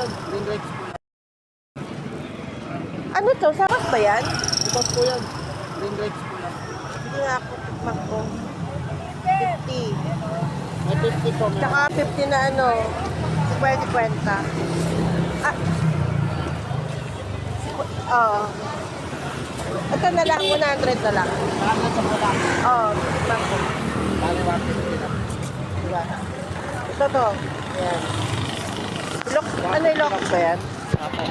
Green Rex po. Ano to? Sarap ba yan? Bukas po yan. Green Rex po yan. Hindi nga ako tikman ko. 50. May 50 po. Tsaka 50 na ano, 50. Ah. Oo. Ito na lang, 100 na lang. Saan sa pula? Oo, tikman ko. Bale, 150 lang. Diba? Ito to. Ayan. Ilok, ano ilok ba yan? Apo.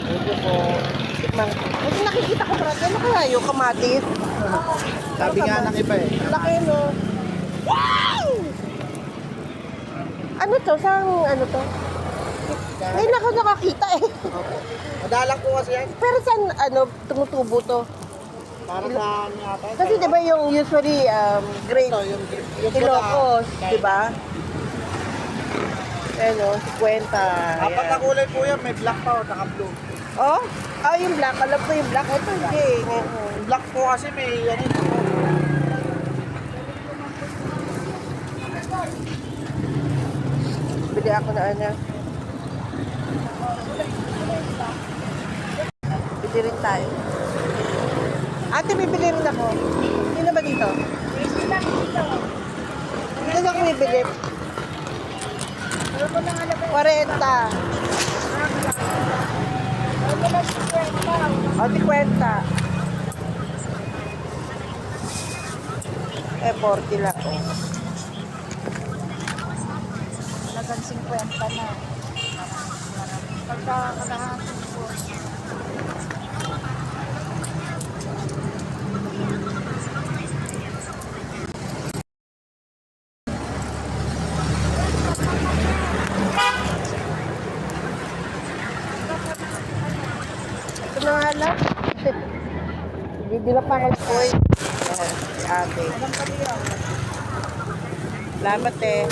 Thank you po. Tikman ko. Kasi nakikita ko parang, ano kaya yung kamatis? Sabi nga ng iba eh. Laki no? Wow! Ano to? Saan ano to? Ngayon ako nakakita eh. Opo. Madalang po kasi yan. Pero saan ano, tumutubo to? Para sa ano yata. Kasi di ba yung usually grade Ito, yung Ilocos, di ba? Ano, 50. Apat na Ayan. kulay po yan. May black pa o saka blue. Oh? Ah, yung black. Alam ko yung black. Ito hindi. Yung black po kasi may ano ito. Bili ako na ano. Bili rin tayo. Ate, bibili rin ako. Sino ba dito? Dito na ako bibili. 40. O, 50. Eh, 40 lang. Oh. Halagang 50 na. Pagkakalahati po. Ito na nga lang. Bibila pa ako po eh. Si ate. Alam ka niyo. Salamat eh.